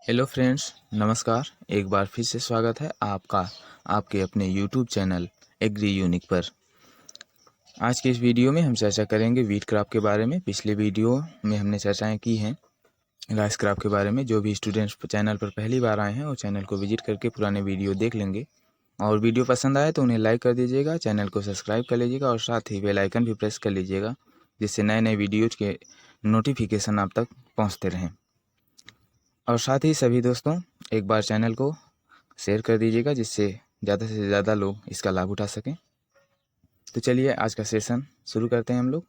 Hello friends, नमस्कार। एक बार फिर से स्वागत है आपका आपके अपने यूट्यूब चैनल एग्री यूनिक पर। आज के इस वीडियो में हम चर्चा करेंगे वीट क्रॉप के बारे में। पिछले वीडियो में हमने चर्चाएं की हैं राइस क्रॉप के बारे में। जो भी स्टूडेंट्स चैनल पर पहली बार आए हैं वो चैनल को विजिट करके पुराने वीडियो देख लेंगे। और वीडियो पसंद आए तो उन्हें लाइक कर दीजिएगा, चैनल को सब्सक्राइब कर लीजिएगा और साथ ही बेल आइकन भी प्रेस कर लीजिएगा, जिससे नए नए वीडियोज के नोटिफिकेशन आप तक पहुँचते रहें। और साथ ही सभी दोस्तों एक बार चैनल को शेयर कर दीजिएगा, जिससे ज़्यादा से ज़्यादा लोग इसका लाभ उठा सकें। तो चलिए आज का सेशन शुरू करते हैं हम लोग।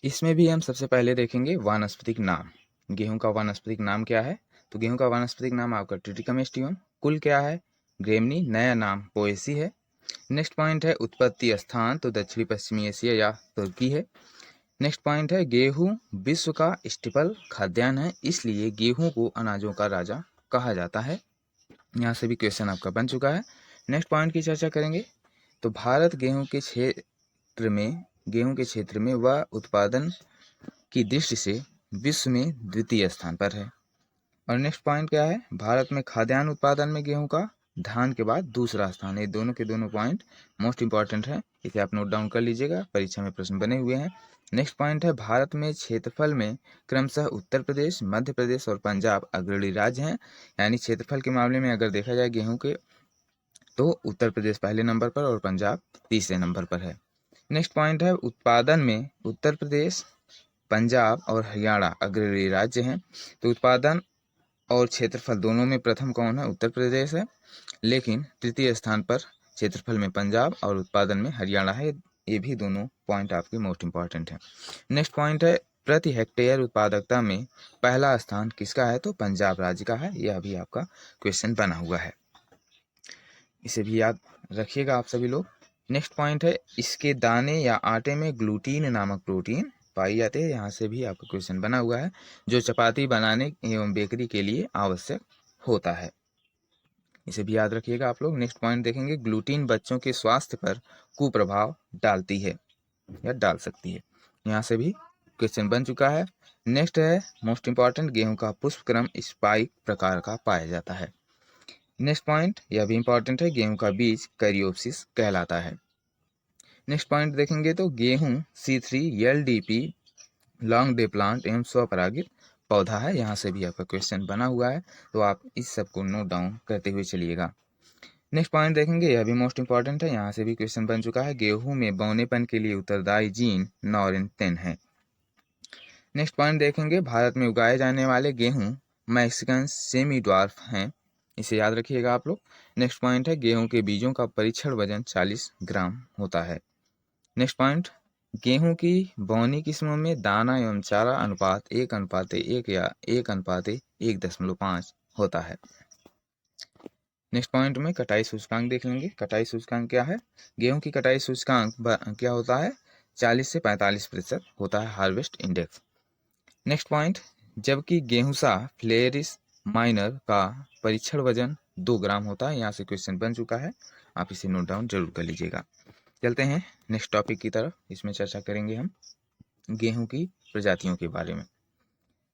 इसमें भी हम सबसे पहले देखेंगे वानस्पतिक नाम। गेहूं का वानस्पतिक नाम क्या है? तो गेहूं का वानस्पतिक नाम आपका ट्रिटिकम एस्टिवम। कुल क्या है? ग्रेमनी। नया नाम पोएसी है। नेक्स्ट पॉइंट है उत्पत्ति स्थान, तो दक्षिणी पश्चिमी एशिया या तुर्की है। नेक्स्ट पॉइंट है गेहूं विश्व का स्टेपल खाद्यान्न है, इसलिए गेहूं को अनाजों का राजा कहा जाता है। यहाँ से भी क्वेश्चन आपका बन चुका है। नेक्स्ट पॉइंट की चर्चा करेंगे। तो भारत गेहूं के क्षेत्र में वह उत्पादन की दृष्टि से विश्व में द्वितीय स्थान पर है। और नेक्स्ट पॉइंट क्या है? भारत में खाद्यान्न उत्पादन में गेहूं का धान के बाद दूसरा स्थान है। दोनों के दोनों पॉइंट मोस्ट इंपॉर्टेंट है, इसे आप नोट डाउन कर लीजिएगा, परीक्षा में प्रश्न बने हुए हैं। नेक्स्ट पॉइंट है भारत में क्षेत्रफल में क्रमशः उत्तर प्रदेश, मध्य प्रदेश और पंजाब अग्रणी राज्य हैं। यानी क्षेत्रफल के मामले में अगर देखा जाए गेहूं के, तो उत्तर प्रदेश पहले नंबर पर और पंजाब तीसरे नंबर पर है। नेक्स्ट पॉइंट है उत्पादन में उत्तर प्रदेश, पंजाब और हरियाणा अग्रणी राज्य हैं। तो उत्पादन और क्षेत्रफल दोनों में प्रथम कौन है? उत्तर प्रदेश है, लेकिन तृतीय स्थान पर क्षेत्रफल में पंजाब और उत्पादन में हरियाणा है। ये भी दोनों पॉइंट आपके मोस्ट इंपॉर्टेंट हैं। नेक्स्ट पॉइंट है प्रति हेक्टेयर उत्पादकता में पहला स्थान किसका है? तो पंजाब राज्य का है। यह भी आपका क्वेश्चन बना हुआ है, इसे भी याद रखिएगा आप सभी लोग। नेक्स्ट पॉइंट है इसके दाने या आटे में ग्लूटीन नामक प्रोटीन पाई जाती है। यहाँ से भी आपका क्वेश्चन बना हुआ है, जो चपाती बनाने एवं बेकरी के लिए आवश्यक होता है। इसे भी याद रखिएगा आप लोग। नेक्स्ट पॉइंट देखेंगे ग्लूटीन बच्चों के स्वास्थ्य पर कुप्रभाव डालती है या डाल सकती है। यहाँ से भी क्वेश्चन बन चुका है। नेक्स्ट है मोस्ट इंपॉर्टेंट, गेहूं का पुष्पक्रम स्पाइक प्रकार का पाया जाता है। नेक्स्ट पॉइंट यह भी इंपॉर्टेंट है, गेहूं का बीज कैरियोप्सिस कहलाता है। नेक्स्ट पॉइंट देखेंगे तो गेहूं C3 LDP long day plant एवं स्वपरागित पौधा है। यहाँ से भी आपका क्वेश्चन बना हुआ है, तो आप इस सब को नोट डाउन करते हुए चलिएगा। नेक्स्ट पॉइंट देखेंगे, यह भी मोस्ट इंपॉर्टेंट है। यहाँ से भी क्वेश्चन बन चुका है, गेहूं में बौनेपन के लिए उत्तरदायी जीन नॉरेंटेन है। नेक्स्ट पॉइंट देखेंगे, भारत में उगाए जाने वाले गेहूं मैक्सिकन सेमी ड्वार्फ हैं। इसे याद रखिएगा आप लोग। नेक्स्ट पॉइंट है गेहूं के बीजों का परीक्षण वजन 40 ग्राम होता है। नेक्स्ट पॉइंट, गेहूं की बौनी किस्मों में दाना एवं चारा अनुपात 1:1 या 1:1.5 होता है। नेक्स्ट पॉइंट में कटाई सूचकांक देख लेंगे। कटाई सूचकांक क्या है? गेहूं की कटाई सूचकांक क्या होता है? 40 से 45% होता है, हार्वेस्ट इंडेक्स। नेक्स्ट पॉइंट, जबकि गेहूंसा फ्लेरिस माइनर का परीक्षण वजन 2 ग्राम होता है। यहाँ से क्वेश्चन बन चुका है, आप इसे नोट डाउन जरूर कर लीजिएगा। चलते हैं नेक्स्ट टॉपिक की तरफ। इसमें चर्चा करेंगे हम गेहूं की प्रजातियों के बारे में।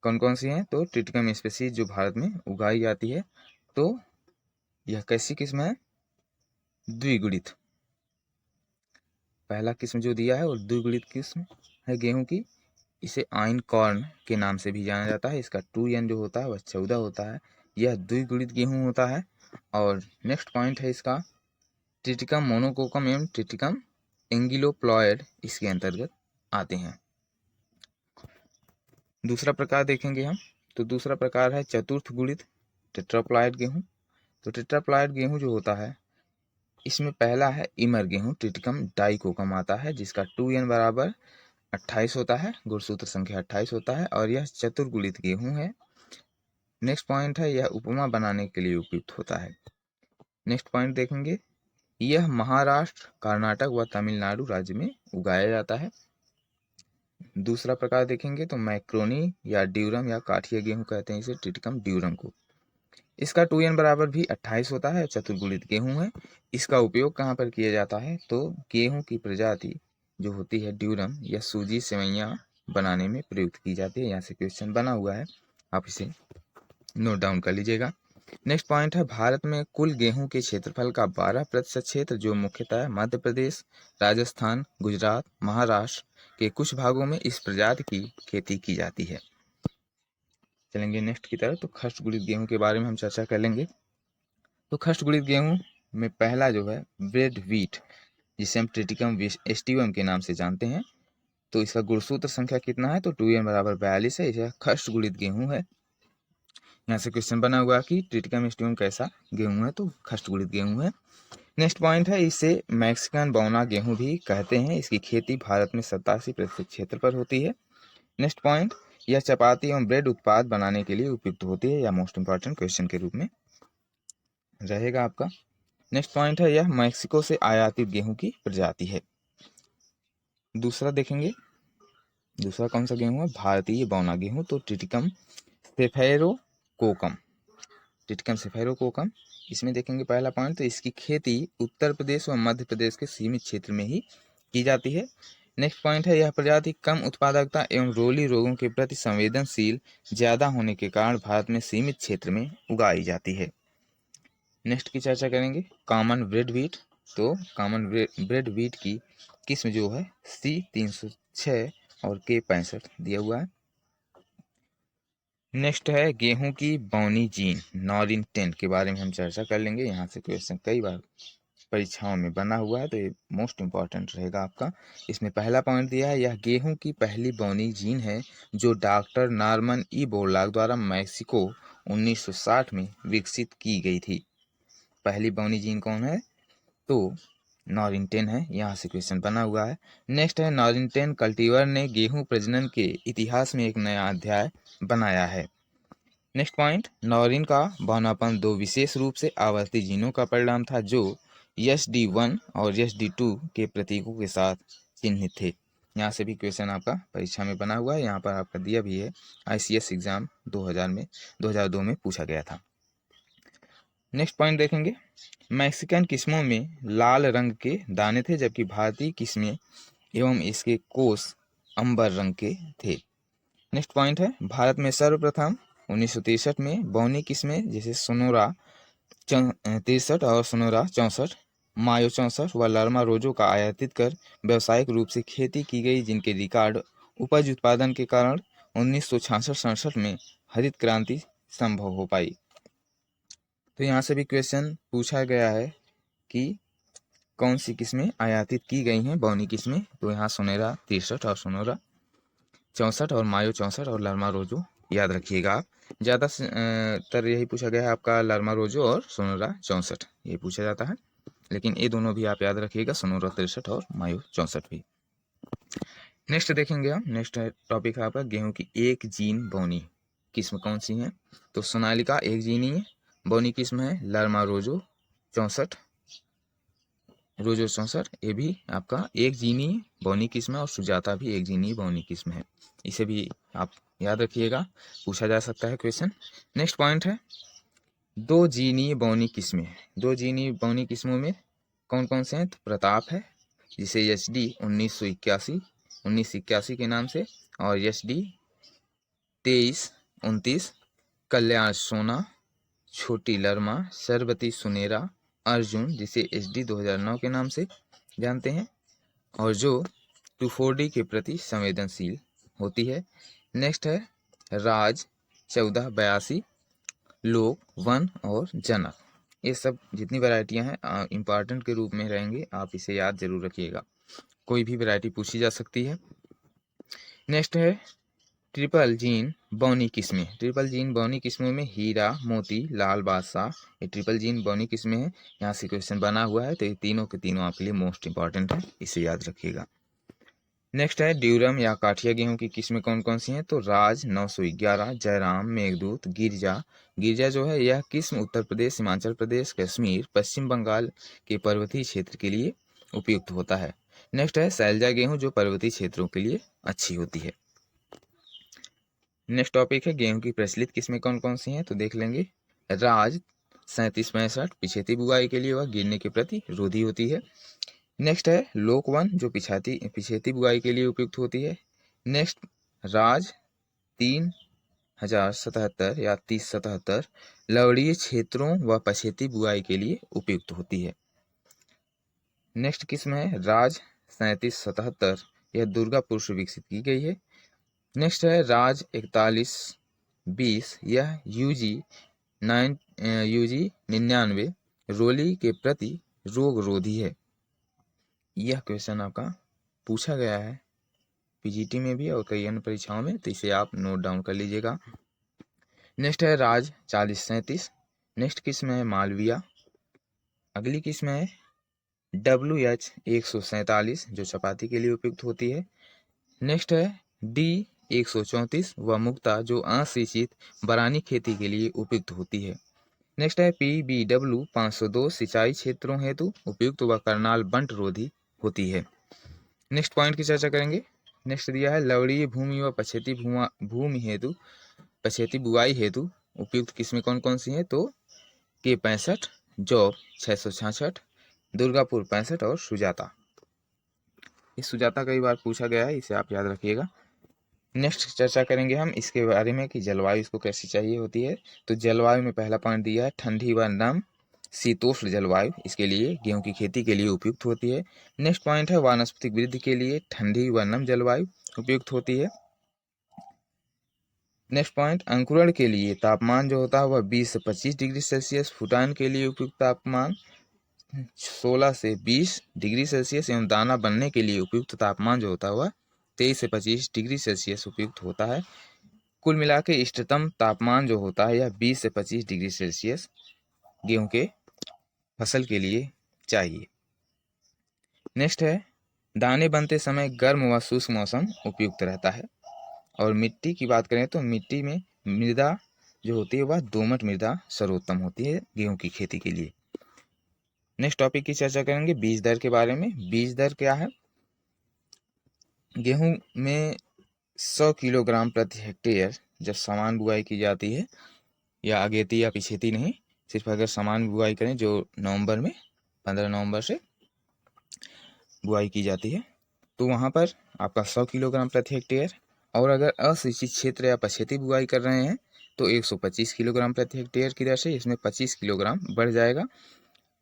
कौन कौन सी हैं? तो ट्रिटिकम स्पीसीज जो भारत में उगाई जाती है। तो यह कैसी किस्म है? द्विगुणित। पहला किस्म जो दिया है वो द्विगुणित किस्म है गेहूं की। इसे आइन कॉर्न के नाम से भी जाना जाता है। इसका 2N जो होता है वह 14 होता है। यह द्विगुणित गेहूं होता है। और नेक्स्ट पॉइंट है इसका ट्रिटिकम मोनोकोकम एवं ट्रिटिकम एंगिलोप्लॉयड इसके अंतर्गत आते हैं। दूसरा प्रकार देखेंगे हम, तो दूसरा प्रकार है चतुर्थ गुणित टेट्राप्लॉयड गेहूं। तो टेट्राप्लॉयड गेहूं जो होता है, इसमें पहला है इमर गेहूं ट्रिटिकम डाइकोकम आता है, जिसका 2N बराबर 28 होता है, गुणसूत्र संख्या 28 होता है और यह चतुर्गुणित गेहूं है। नेक्स्ट पॉइंट है यह उपमा बनाने के लिए उपयुक्त होता है। नेक्स्ट पॉइंट देखेंगे, यह महाराष्ट्र, कर्नाटक व तमिलनाडु राज्य में उगाया जाता है। दूसरा प्रकार देखेंगे तो मैक्रोनी या ड्यूरम या काठिया गेहूं कहते हैं इसे, ट्रिटिकम ड्यूरम को। इसका 2N बराबर भी 28 होता है, चतुर्गुणित गेहूं है। इसका उपयोग कहाँ पर किया जाता है? तो गेहूं की प्रजाति जो होती है ड्यूरम, यह सूजी, सेवैयाँ बनाने में प्रयुक्त की जाती है। यहाँ से क्वेश्चन बना हुआ है, आप इसे नोट डाउन कर लीजिएगा। नेक्स्ट पॉइंट है, भारत में कुल गेहूं के क्षेत्रफल का 12% क्षेत्र जो मुख्यतः मध्य प्रदेश, राजस्थान, गुजरात, महाराष्ट्र के कुछ भागों में इस प्रजाति की खेती की जाती है। चलेंगे नेक्स्ट की तरफ। तो खष्ट गुणित गेहूं के बारे में हम चर्चा कर लेंगे। तो खष्ट गुणित गेहूं में पहला जो है ब्रेड व्हीट, जिसे हम ट्रिटिकम एस्टिवम के नाम से जानते हैं, तो इसका गुणसूत्र संख्या कितना है, तो 2n बराबर 42 है। यह खष्ट गुणित गेहूं है। यहाँ से क्वेश्चन बना हुआ कि ट्रिटिकम एस्टिवम कैसा गेहूं है, तो खष्ट गुणित गेहूं है। नेक्स्ट पॉइंट है, इसे मैक्सिकन बौना गेहूं भी कहते हैं। इसकी खेती भारत में 87% क्षेत्र पर होती है। नेक्स्ट पॉइंट, यह चपाती एवं ब्रेड उत्पाद बनाने के लिए उपयुक्त होती है। यह मोस्ट इंपॉर्टेंट क्वेश्चन के रूप में रहेगा आपका। नेक्स्ट पॉइंट है, यह मैक्सिको से आयातित गेहूं की प्रजाति है। दूसरा देखेंगे, दूसरा कौन सा गेहूं है, भारतीय बौना गेहूं, तो ट्रिटिकम सेफेरोकोकम, ट्रिटिकम सेफेरोकोकम। इसमें देखेंगे पहला पॉइंट, तो इसकी खेती उत्तर प्रदेश व मध्य प्रदेश के सीमित क्षेत्र में ही की जाती है। नेक्स्ट पॉइंट है, यह प्रजाति कम उत्पादकता एवं रोली रोगों के प्रति संवेदनशील ज्यादा होने के कारण भारत में सीमित क्षेत्र में उगाई जाती है। नेक्स्ट की चर्चा करेंगे, कॉमन ब्रेड व्हीट। तो कॉमन ब्रेड व्हीट की किस्म जो है C306 और K65 दिया हुआ है। नेक्स्ट है गेहूं की बौनी जीन नॉरिन 10 के बारे में हम चर्चा कर लेंगे। यहाँ से क्वेश्चन कई बार परीक्षाओं में बना हुआ है, तो ये मोस्ट इंपॉर्टेंट रहेगा आपका। इसमें पहला पॉइंट दिया है, यह गेहूं की पहली बौनी जीन है जो डॉक्टर नॉर्मन ई बोरलॉग द्वारा मैक्सिको 1960 में विकसित की गई थी। पहली बौनी जीन कौन है, तो नॉरिन 10 है। यहाँ से क्वेश्चन बना हुआ है। नेक्स्ट है, नॉरिन 10 कल्टीवर ने गेहूं प्रजनन के इतिहास में एक नया अध्याय बनाया है। नेक्स्ट पॉइंट, नॉरिन का बौनापन दो विशेष रूप से आवर्ती जीनों का परिणाम था जो SD1 और SD2 के प्रतीकों के साथ चिन्हित थे। यहाँ से भी क्वेश्चन आपका परीक्षा में बना हुआ है, यहाँ पर आपका दिया भी है, ICS एग्जाम 2002 में पूछा गया था। नेक्स्ट पॉइंट देखेंगे, मैक्सिकन किस्मों में लाल रंग के दाने थे जबकि भारतीय किस्में एवं इसके कोष अंबर रंग के थे। नेक्स्ट पॉइंट है, भारत में सर्वप्रथम 1963 में बौनी किस्में जैसे सोनोरा 63 और सोनोरा 64, मायो 64 व लर्मा रोजो का आयातित कर व्यावसायिक रूप से खेती की गई, जिनके रिकॉर्ड उपज उत्पादन के कारण 1966-67 में हरित क्रांति संभव हो पाई। तो यहाँ से भी क्वेश्चन पूछा गया है कि कौन सी किस्में आयातित की गई हैं बौनी किस्में, तो यहाँ सोनेरा 63 और सोनोरा 64 और मायो 64 और लर्मा रोजो याद रखिएगा आप। ज़्यादातर यही पूछा गया है आपका, लर्मा रोजो और सोनोरा 64 ये पूछा जाता है, लेकिन ये दोनों भी आप याद रखिएगा, सोनोरा 63 और मायो 64 भी। नेक्स्ट देखेंगे हम, नेक्स्ट टॉपिक है आपका गेहूं की एक जीन बौनी किस्म कौन सी है, तो सोनालिका एक जीनी है बौनी किस्म है, लर्मा रोजो 64 ये भी आपका एक जीनी बौनी किस्म है, और सुजाता भी एक जीनी बौनी किस्म है। इसे भी आप याद रखिएगा, पूछा जा सकता है क्वेश्चन। नेक्स्ट पॉइंट है, दो जीनी बौनी किस्में। दो जीनी बौनी किस्मों में कौन कौन से हैं, तो प्रताप है जिसे SD 1981 के नाम से, और SD 2329, कल्याण सोना, छोटी लर्मा, सरबती सुनेरा, अर्जुन जिसे SD 2009 के नाम से जानते हैं, और जो 2,4-D के प्रति संवेदनशील होती है। नेक्स्ट है राज 1482, लोक 1 और जनक। ये सब जितनी वैरायटियां हैं इंपॉर्टेंट के रूप में रहेंगे, आप इसे याद जरूर रखिएगा, कोई भी वैरायटी पूछी जा सकती है। नेक्स्ट है ट्रिपल जीन बौनी किस्में। ट्रिपल जीन बौनी किस्मों में हीरा, मोती, लाल बादशाह, ये ट्रिपल जीन बौनी किस्में हैं। यहाँ से क्वेश्चन बना हुआ है, तो ये तीनों के तीनों आपके लिए मोस्ट इंपॉर्टेंट है, इसे याद रखिएगा। नेक्स्ट है ड्यूरम या काठिया गेहूं की किस्में कौन कौन सी हैं, तो राज 911, जयराम, मेघदूत, गिरजा। गिरजा जो है यह किस्म उत्तर प्रदेश, हिमाचल प्रदेश, कश्मीर, पश्चिम बंगाल के पर्वतीय क्षेत्र के लिए उपयुक्त होता है। नेक्स्ट है सैलजा गेहूं जो पर्वतीय क्षेत्रों के लिए अच्छी होती है। नेक्स्ट टॉपिक है गेहूं की प्रचलित किस्में कौन कौन सी हैं, तो देख लेंगे। राज 3765 पिछेती बुआई के लिए वह गिरने के प्रति रोधी होती है। नेक्स्ट है लोक 1 जो पिछेती बुआई के लिए उपयुक्त होती है। नेक्स्ट राज 3077 या 3077 लवणीय क्षेत्रों व पछेती बुआई के लिए उपयुक्त होती है। नेक्स्ट किस्म है राज 3777, यह दुर्गापुर से विकसित की गई है। नेक्स्ट है राज 4120, यह यूजी 99 रोली के प्रति रोग रोधी है। यह क्वेश्चन आपका पूछा गया है पीजीटी में भी और कई अन्य परीक्षाओं में, तो इसे आप नोट डाउन कर लीजिएगा। नेक्स्ट है राज 4037, नेक्स्ट किस्म है मालविया। अगली किस्म है WH 147 जो चपाती के लिए उपयुक्त होती है। नेक्स्ट है D 134 व मुक्ता जो असिंचित बरानी खेती के लिए उपयुक्त होती है। नेक्स्ट है PBW 502 सिंचाई क्षेत्रों हेतु उपयुक्त व करनाल बंट रोधी होती है। नेक्स्ट पॉइंट की चर्चा करेंगे। नेक्स्ट दिया है लवणीय भूमि व पछेती भूमि हेतु पछेती बुआई हेतु उपयुक्त किस्में कौन कौन सी हैं, तो K65, जॉब 666, दुर्गापुर 65 और सुजाता। इस सुजाता कई बार पूछा गया है, इसे आप याद रखिएगा। नेक्स्ट चर्चा करेंगे हम इसके बारे में कि जलवायु इसको कैसी चाहिए होती है। तो जलवायु में पहला पॉइंट दिया है ठंडी व नम शीतोष्ण जलवायु इसके लिए गेहूं की खेती के लिए उपयुक्त होती है। नेक्स्ट पॉइंट है वानस्पतिक वृद्धि के लिए ठंडी व नम जलवायु उपयुक्त होती है। नेक्स्ट पॉइंट अंकुरण के लिए तापमान जो होता है वह 20 से 25 डिग्री सेल्सियस, फुटान के लिए उपयुक्त तापमान 16 से 20 डिग्री सेल्सियस एवं दाना बनने के लिए उपयुक्त तापमान जो होता है वह 23 से 25 डिग्री सेल्सियस उपयुक्त होता है। कुल मिला के इष्टतम तापमान जो होता है यह 20 से 25 डिग्री सेल्सियस गेहूं के फसल के लिए चाहिए। नेक्स्ट है दाने बनते समय गर्म व शुष्क मौसम उपयुक्त रहता है। और मिट्टी की बात करें तो मिट्टी में मृदा जो होती है वह दोमट मृदा सर्वोत्तम होती है गेहूं की खेती के लिए। नेक्स्ट टॉपिक की चर्चा करेंगे बीज दर के बारे में। बीज दर क्या है? गेहूं में 100 किलोग्राम प्रति हेक्टेयर जब समान बुआई की जाती है, या अगेती या पिछेती नहीं, सिर्फ अगर समान बुआई करें जो नवंबर में 15 नवंबर से बुआई की जाती है, तो वहाँ पर आपका 100 किलोग्राम प्रति हेक्टेयर। और अगर असिंचित क्षेत्र या पछेती बुआई कर रहे हैं तो 125 किलोग्राम प्रति हेक्टेयर की दर से इसमें 25 किलोग्राम बढ़ जाएगा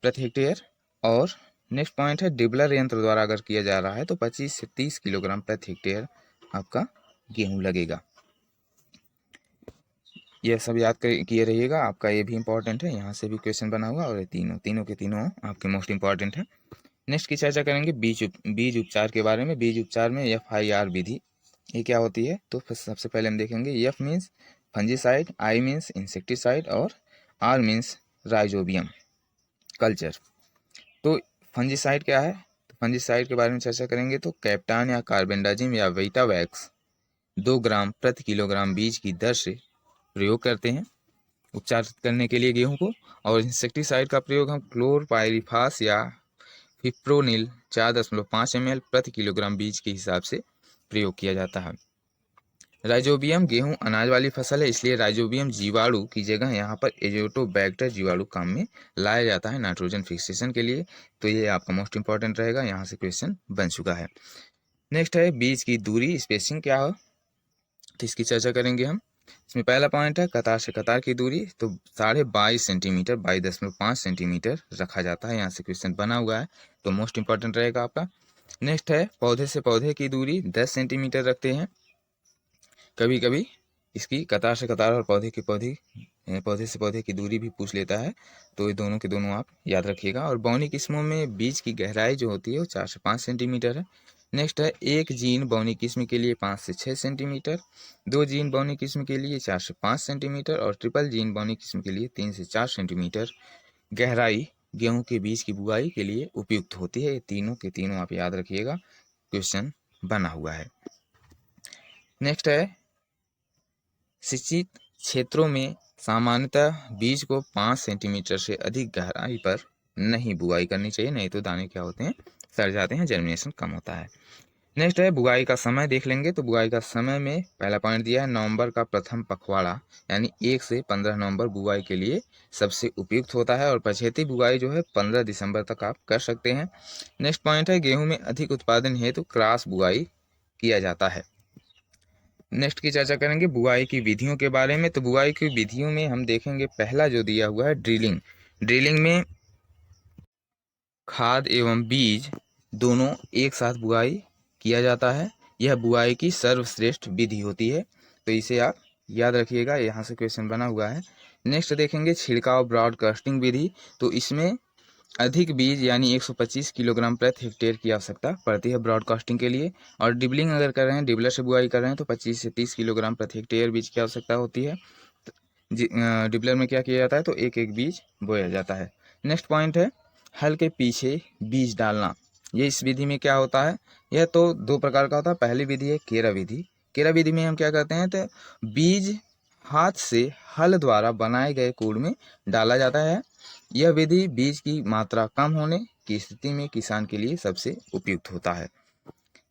प्रति हेक्टेयर। और नेक्स्ट पॉइंट है डिबलर यंत्र द्वारा अगर किया जा रहा है तो 25 से 30 किलोग्राम प्रति हेक्टेयर आपका गेहूं लगेगा। यह सब याद किए रहिएगा, आपका ये भी इंपॉर्टेंट है, यहाँ से भी क्वेश्चन बना हुआ और ये तीनों के तीनों आपके मोस्ट इंपॉर्टेंट है। नेक्स्ट की चर्चा करेंगे बीज उपचार के बारे में। बीज उपचार में FIR विधि ये क्या होती है, तो सबसे पहले हम देखेंगे F means fungicide, I means insecticide और R मीन्स राइजोबियम कल्चर। तो फंजीसाइड क्या है, तो फंजीसाइड के बारे में चर्चा करेंगे तो कैप्टान या कार्बेंडाजिम या वीटावैक्स 2 ग्राम प्रति किलोग्राम बीज की दर से प्रयोग करते हैं उपचार करने के लिए गेहूं को। और इंसेक्टिसाइड का प्रयोग हम क्लोरपाइरिफास या फिप्रोनिल 4.5 ml प्रति किलोग्राम बीज के हिसाब से प्रयोग किया जाता है। राइजोबियम गेहूं अनाज वाली फसल है, इसलिए राइजोबियम जीवाणु की जगह यहाँ पर एजोटोबैक्टर जीवाणु काम में लाया जाता है नाइट्रोजन फिक्सेशन के लिए। तो ये आपका मोस्ट इंपॉर्टेंट रहेगा, यहाँ से क्वेश्चन बन चुका है। नेक्स्ट है बीज की दूरी स्पेसिंग क्या हो, तो इसकी चर्चा करेंगे हम। इसमें पहला पॉइंट है कतार से कतार की दूरी, तो 22.5 सेंटीमीटर 22.5 सेंटीमीटर रखा जाता है, यहाँ से क्वेश्चन बना हुआ है, तो मोस्ट इंपॉर्टेंट रहेगा आपका। नेक्स्ट है पौधे से पौधे की दूरी 10 सेंटीमीटर रखते हैं। कभी कभी इसकी कतार से कतार और पौधे से पौधे की दूरी भी पूछ लेता है, तो ये दोनों के दोनों आप याद रखिएगा। और बौनी किस्मों में बीज की गहराई जो होती है वो 4 से 5 सेंटीमीटर है। नेक्स्ट है एक जीन बौनी किस्म के लिए 5 से 6 सेंटीमीटर, 2 जीन बौनी किस्म के लिए 4 से 5 सेंटीमीटर और ट्रिपल जीन बौनी किस्म के लिए 3 से 4 सेंटीमीटर गहराई गेहूं के बीज की बुआई के लिए उपयुक्त होती है। ये तीनों के तीनों आप याद रखिएगा, क्वेश्चन बना हुआ है। नेक्स्ट है सिंचित क्षेत्रों में सामान्यतः बीज को 5 सेंटीमीटर से अधिक गहराई पर नहीं बुआई करनी चाहिए, नहीं तो दाने क्या होते हैं, सड़ जाते हैं, जर्मिनेशन कम होता है। नेक्स्ट है बुआई का समय देख लेंगे, तो बुआई का समय में पहला पॉइंट दिया है नवंबर का प्रथम पखवाड़ा यानी 1 से 15 नवंबर बुआई के लिए सबसे उपयुक्त होता है। और पछेती बुआई जो है 15 दिसंबर तक आप कर सकते हैं। नेक्स्ट पॉइंट है गेहूं में अधिक उत्पादन हेतु क्रॉस बुआई किया जाता है। नेक्स्ट की चर्चा करेंगे बुआई की विधियों के बारे में। तो बुआई की विधियों में हम देखेंगे पहला जो दिया हुआ है ड्रिलिंग। ड्रिलिंग में खाद एवं बीज दोनों एक साथ बुआई किया जाता है। यह बुआई की सर्वश्रेष्ठ विधि होती है, तो इसे आप याद रखिएगा, यहाँ से क्वेश्चन बना हुआ है। नेक्स्ट देखेंगे छिड़काव ब्रॉडकास्टिंग विधि। तो इसमें अधिक बीज यानी 125 किलोग्राम प्रति हेक्टेयर की आवश्यकता पड़ती है ब्रॉडकास्टिंग के लिए। और डिबलिंग अगर कर रहे हैं, डिबलर से बुआई कर रहे हैं, तो 25 से 30 किलोग्राम प्रति हेक्टेयर बीज की आवश्यकता होती है। डिबलर में क्या किया जाता है, तो एक एक बीज बोया जाता है। नेक्स्ट पॉइंट है हल के पीछे बीज डालना। ये इस विधि में क्या होता है, यह तो दो प्रकार का होता है। पहली विधि है केरा विधि। केरा विधि में हम क्या करते हैं, तो बीज हाथ से हल द्वारा बनाए गए कूड़ में डाला जाता है। यह विधि बीज की मात्रा कम होने की स्थिति में किसान के लिए सबसे उपयुक्त होता है।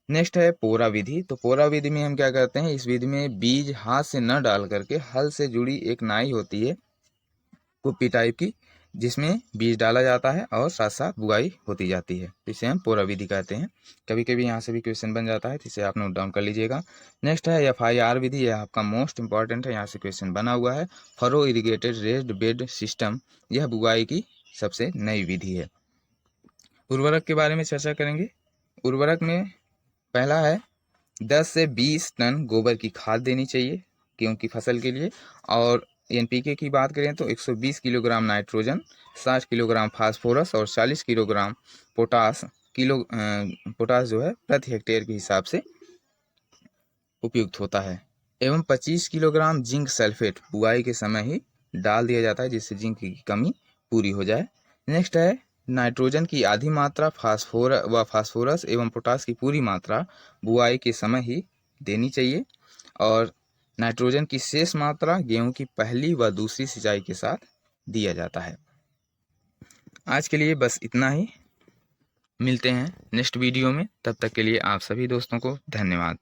नेक्स्ट है पोरा विधि। तो पोरा विधि में हम क्या करते हैं, इस विधि में बीज हाथ से न डाल करके हल से जुड़ी एक नाई होती है कुप्पी टाइप की, जिसमें बीज डाला जाता है और साथ साथ बुआई होती जाती है। इसे हम पोरा विधि कहते हैं। कभी कभी यहाँ से भी क्वेश्चन बन जाता है, जिसे आप नोट डाउन कर लीजिएगा। नेक्स्ट है FIR विधि। यह आपका मोस्ट इंपॉर्टेंट है, यहाँ से क्वेश्चन बना हुआ है। Furrow irrigated raised bed system, यह बुआई की सबसे नई विधि है। उर्वरक के बारे में चर्चा करेंगे। उर्वरक में पहला है 10 से 20 टन गोबर की खाद देनी चाहिए गेहूं की फसल के लिए। और NPK की बात करें तो 120 किलोग्राम नाइट्रोजन, 60 किलोग्राम फास्फोरस और 40 किलोग्राम पोटास जो है प्रति हेक्टेयर के हिसाब से उपयुक्त होता है। एवं 25 किलोग्राम जिंक सल्फेट बुआई के समय ही डाल दिया जाता है, जिससे जिंक की कमी पूरी हो जाए। नेक्स्ट है नाइट्रोजन की आधी मात्रा फास्फोरस एवं पोटास की पूरी मात्रा बुआई के समय ही देनी चाहिए। और नाइट्रोजन की शेष मात्रा गेहूं की पहली व दूसरी सिंचाई के साथ दिया जाता है। आज के लिए बस इतना ही। मिलते हैं नेक्स्ट वीडियो में, तब तक के लिए आप सभी दोस्तों को धन्यवाद।